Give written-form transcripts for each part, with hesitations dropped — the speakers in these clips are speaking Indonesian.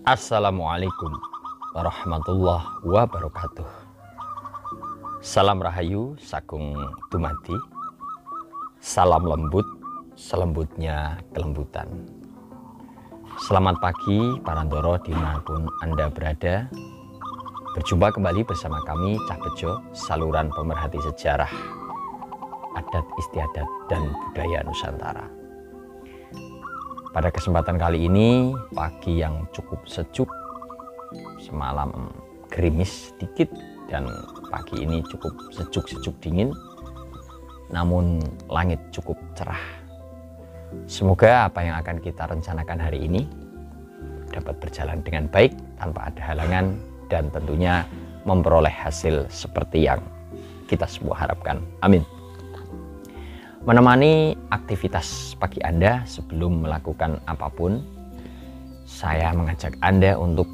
Assalamualaikum warahmatullahi wabarakatuh. Salam rahayu sakung dumadi. Salam lembut selembutnya kelembutan. Selamat pagi Parandoro dimanapun Anda berada. Berjumpa kembali bersama kami Cah Bejo, saluran pemerhati sejarah, adat istiadat dan budaya Nusantara. Pada kesempatan kali ini, pagi yang cukup sejuk, semalam gerimis sedikit, dan pagi ini cukup sejuk-sejuk dingin, namun langit cukup cerah. Semoga apa yang akan kita rencanakan hari ini dapat berjalan dengan baik, tanpa ada halangan, dan tentunya memperoleh hasil seperti yang kita semua harapkan. Amin. Menemani aktivitas pagi Anda sebelum melakukan apapun, saya mengajak Anda untuk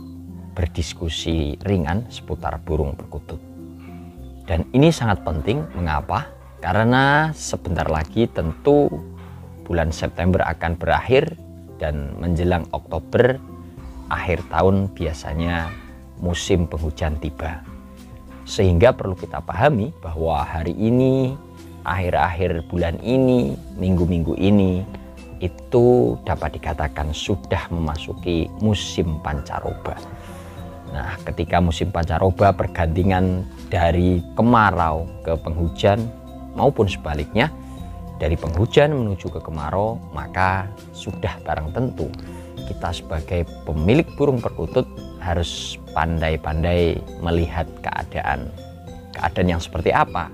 berdiskusi ringan seputar burung perkutut. Dan ini sangat penting, mengapa? Karena sebentar lagi tentu bulan September akan berakhir dan menjelang Oktober, akhir tahun biasanya musim penghujan tiba. Sehingga perlu kita pahami bahwa hari ini, akhir-akhir bulan ini, minggu-minggu ini, itu dapat dikatakan sudah memasuki musim pancaroba. Nah, ketika musim pancaroba, pergantian dari kemarau ke penghujan maupun sebaliknya, dari penghujan menuju ke kemarau, maka sudah barang tentu kita sebagai pemilik burung perkutut harus pandai-pandai melihat keadaan yang seperti apa.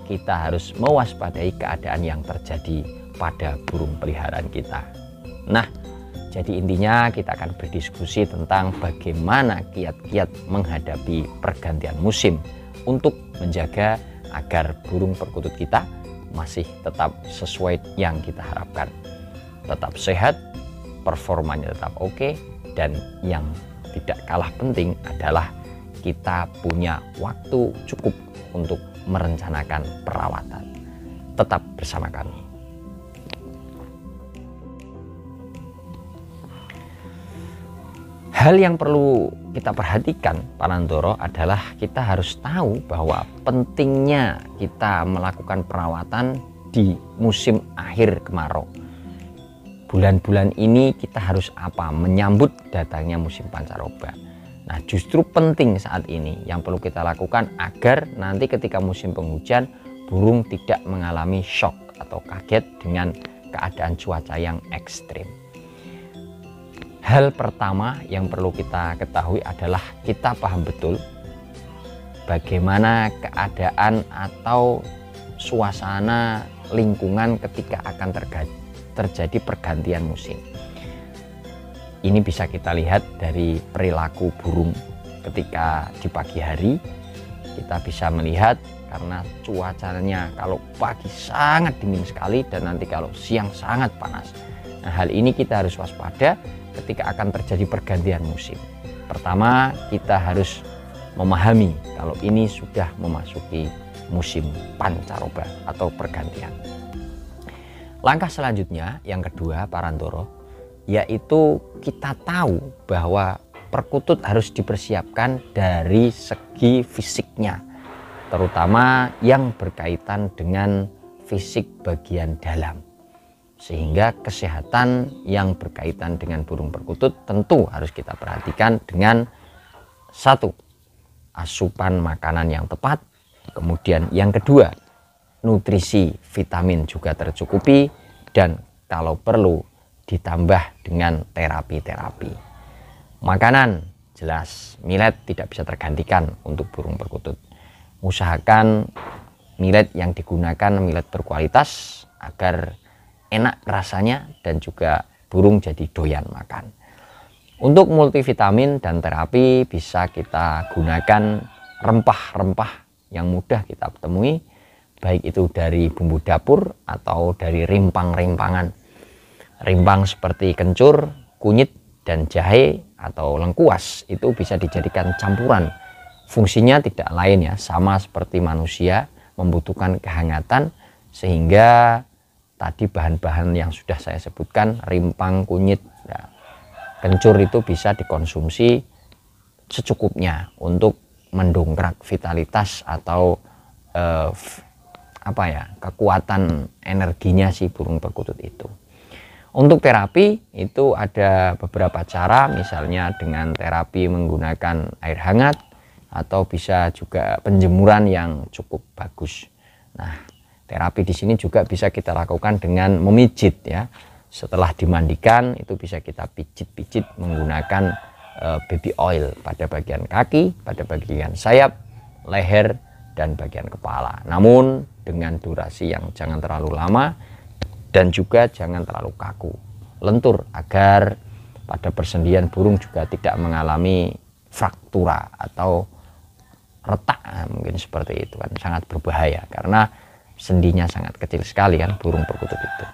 Kita harus mewaspadai keadaan yang terjadi pada burung peliharaan kita. Nah, jadi intinya kita akan berdiskusi tentang bagaimana kiat-kiat menghadapi pergantian musim untuk menjaga agar burung perkutut kita masih tetap sesuai yang kita harapkan. Tetap sehat, performanya tetap oke, dan yang tidak kalah penting adalah kita punya waktu cukup untuk merencanakan perawatan. Tetap bersama kami. Hal yang perlu kita perhatikan, Parandoro, adalah kita harus tahu bahwa pentingnya kita melakukan perawatan di musim akhir kemarau. Bulan-bulan ini kita harus apa? Menyambut datangnya musim pancaroba. Nah, justru penting saat ini yang perlu kita lakukan agar nanti ketika musim penghujan burung tidak mengalami shock atau kaget dengan keadaan cuaca yang ekstrim. Hal pertama yang perlu kita ketahui adalah kita paham betul bagaimana keadaan atau suasana lingkungan ketika akan terjadi pergantian musim. Ini bisa kita lihat dari perilaku burung ketika di pagi hari. Kita bisa melihat karena cuacanya kalau pagi sangat dingin sekali dan nanti kalau siang sangat panas. Nah, hal ini kita harus waspada ketika akan terjadi pergantian musim. Pertama, kita harus memahami kalau ini sudah memasuki musim pancaroba atau pergantian. Langkah selanjutnya, yang kedua, Parandoro, yaitu kita tahu bahwa perkutut harus dipersiapkan dari segi fisiknya, terutama yang berkaitan dengan fisik bagian dalam. Sehingga kesehatan yang berkaitan dengan burung perkutut tentu harus kita perhatikan dengan satu, asupan makanan yang tepat, kemudian yang kedua, nutrisi vitamin juga tercukupi, dan kalau perlu ditambah dengan terapi-terapi. Makanan jelas millet tidak bisa tergantikan untuk burung perkutut. Usahakan millet yang digunakan millet berkualitas agar enak rasanya dan juga burung jadi doyan makan. Untuk multivitamin dan terapi bisa kita gunakan rempah-rempah yang mudah kita temui, baik itu dari bumbu dapur atau dari rimpang-rimpangan. Rimpang seperti kencur, kunyit, dan jahe atau lengkuas itu bisa dijadikan campuran. Fungsinya tidak lain ya, sama seperti manusia, membutuhkan kehangatan, sehingga tadi bahan-bahan yang sudah saya sebutkan, rimpang, kunyit, ya, Kencur itu bisa dikonsumsi secukupnya untuk mendongkrak vitalitas atau kekuatan energinya si burung perkutut itu. Untuk terapi itu ada beberapa cara, misalnya dengan terapi menggunakan air hangat atau bisa juga penjemuran yang cukup bagus. Nah, terapi di sini juga bisa kita lakukan dengan memijit ya. Setelah dimandikan itu bisa kita pijit-pijit menggunakan baby oil pada bagian kaki, pada bagian sayap, leher, dan bagian kepala. Namun dengan durasi yang jangan terlalu lama dan juga jangan terlalu kaku, lentur, agar pada persendian burung juga tidak mengalami fraktura atau retak. Mungkin seperti itu kan, sangat berbahaya karena sendinya sangat kecil sekali kan burung perkutut itu.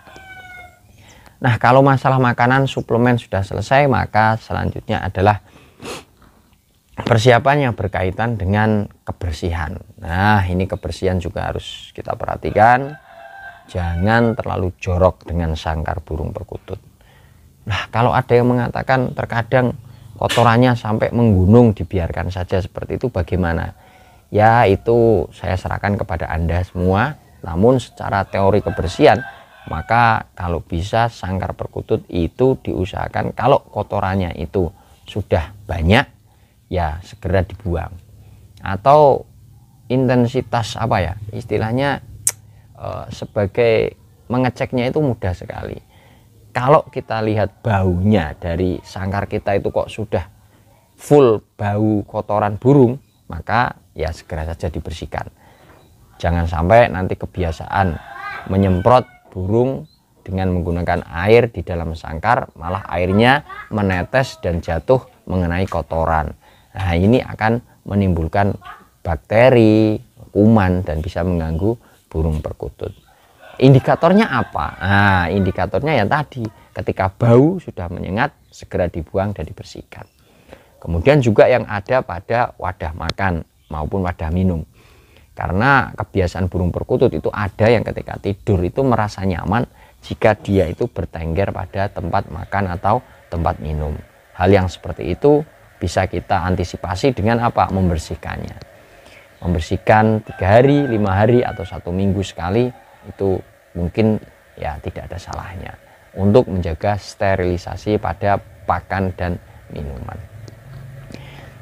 Nah, kalau masalah makanan suplemen sudah selesai, maka selanjutnya adalah persiapan yang berkaitan dengan kebersihan. Nah, ini kebersihan juga harus kita perhatikan. Jangan terlalu jorok dengan sangkar burung perkutut. Nah, kalau ada yang mengatakan terkadang kotorannya sampai menggunung, dibiarkan saja seperti itu, bagaimana? Ya, itu saya serahkan kepada Anda semua. Namun secara teori kebersihan, maka kalau bisa sangkar perkutut itu diusahakan kalau kotorannya itu sudah banyak, ya segera dibuang. Atau intensitas istilahnya sebagai mengeceknya itu mudah sekali. Kalau kita lihat baunya dari sangkar kita itu kok sudah full bau kotoran burung, maka ya segera saja dibersihkan. Jangan sampai nanti kebiasaan menyemprot burung dengan menggunakan air di dalam sangkar, malah airnya menetes dan jatuh mengenai kotoran. Nah, ini akan menimbulkan bakteri, kuman, dan bisa mengganggu burung perkutut. Indikatornya apa? Nah, indikatornya yang tadi, ketika bau sudah menyengat, segera dibuang dan dibersihkan. Kemudian juga yang ada pada wadah makan maupun wadah minum. Karena kebiasaan burung perkutut itu ada yang ketika tidur itu merasa nyaman jika dia itu bertengger pada tempat makan atau tempat minum. Hal yang seperti itu bisa kita antisipasi dengan apa? Membersihkannya. Membersihkan 3 hari, 5 hari, atau 1 minggu sekali, itu mungkin ya tidak ada salahnya untuk menjaga sterilisasi pada pakan dan minuman.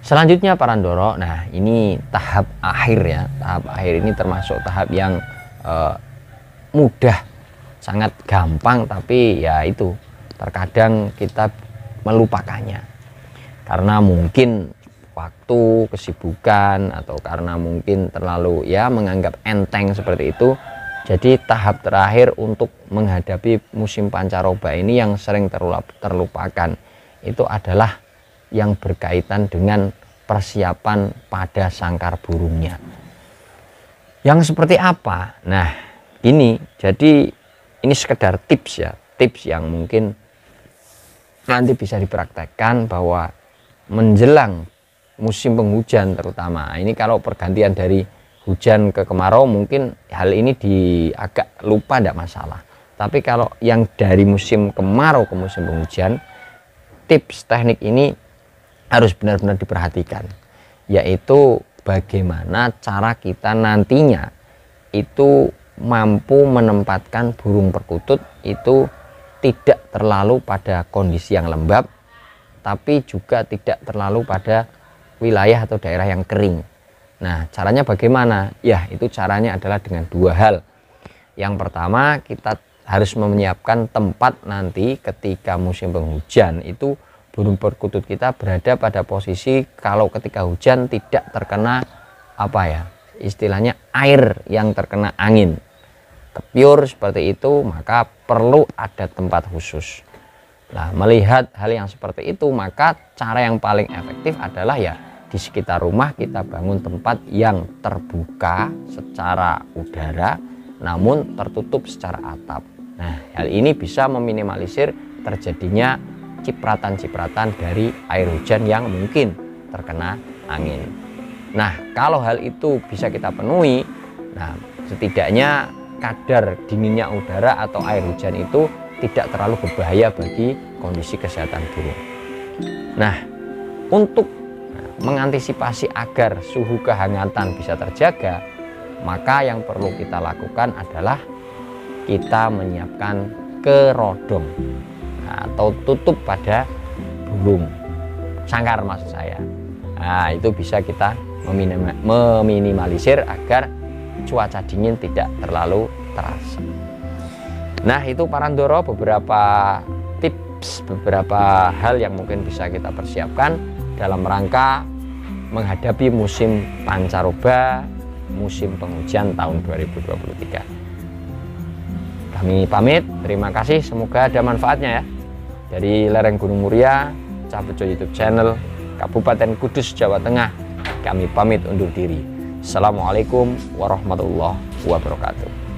Selanjutnya para Ndoro, nah ini tahap akhir ya. Tahap akhir ini termasuk tahap yang mudah, sangat gampang, tapi ya itu terkadang kita melupakannya karena mungkin waktu, kesibukan, atau karena mungkin terlalu ya menganggap enteng seperti itu. Jadi tahap terakhir untuk menghadapi musim pancaroba ini yang sering terlupakan itu adalah yang berkaitan dengan persiapan pada sangkar burungnya. Yang seperti apa? Nah, ini jadi ini sekedar tips ya, tips yang mungkin nanti bisa dipraktekkan bahwa menjelang musim penghujan terutama. Ini kalau pergantian dari hujan ke kemarau mungkin hal ini agak lupa, tidak masalah. Tapi kalau yang dari musim kemarau ke musim penghujan, tips teknik ini harus benar-benar diperhatikan, yaitu bagaimana cara kita nantinya itu mampu menempatkan burung perkutut itu tidak terlalu pada kondisi yang lembab, tapi juga tidak terlalu pada wilayah atau daerah yang kering. Nah, caranya bagaimana? Ya, itu caranya adalah dengan 2 hal. Yang pertama, kita harus menyiapkan tempat nanti ketika musim penghujan itu burung perkutut kita berada pada posisi kalau ketika hujan tidak terkena istilahnya air yang terkena angin, kepiur seperti itu, maka perlu ada tempat khusus. Nah, melihat hal yang seperti itu, maka cara yang paling efektif adalah ya di sekitar rumah kita bangun tempat yang terbuka secara udara namun tertutup secara atap. Nah, hal ini bisa meminimalisir terjadinya cipratan-cipratan dari air hujan yang mungkin terkena angin. Nah, kalau hal itu bisa kita penuhi, nah setidaknya kadar dinginnya udara atau air hujan itu tidak terlalu berbahaya bagi kondisi kesehatan burung. Nah, untuk mengantisipasi agar suhu kehangatan bisa terjaga, maka yang perlu kita lakukan adalah kita menyiapkan kerodong atau tutup pada burung sangkar maksud saya. Nah, itu bisa kita meminimalisir agar cuaca dingin tidak terlalu terasa. Nah, itu Parandoro beberapa tips, beberapa hal yang mungkin bisa kita persiapkan dalam rangka menghadapi musim pancaroba, musim penghujan tahun 2023. Kami pamit, terima kasih, semoga ada manfaatnya ya. Dari lereng Gunung Muria, Cah Bejo YouTube channel, Kabupaten Kudus, Jawa Tengah, kami pamit undur diri. Assalamualaikum warahmatullahi wabarakatuh.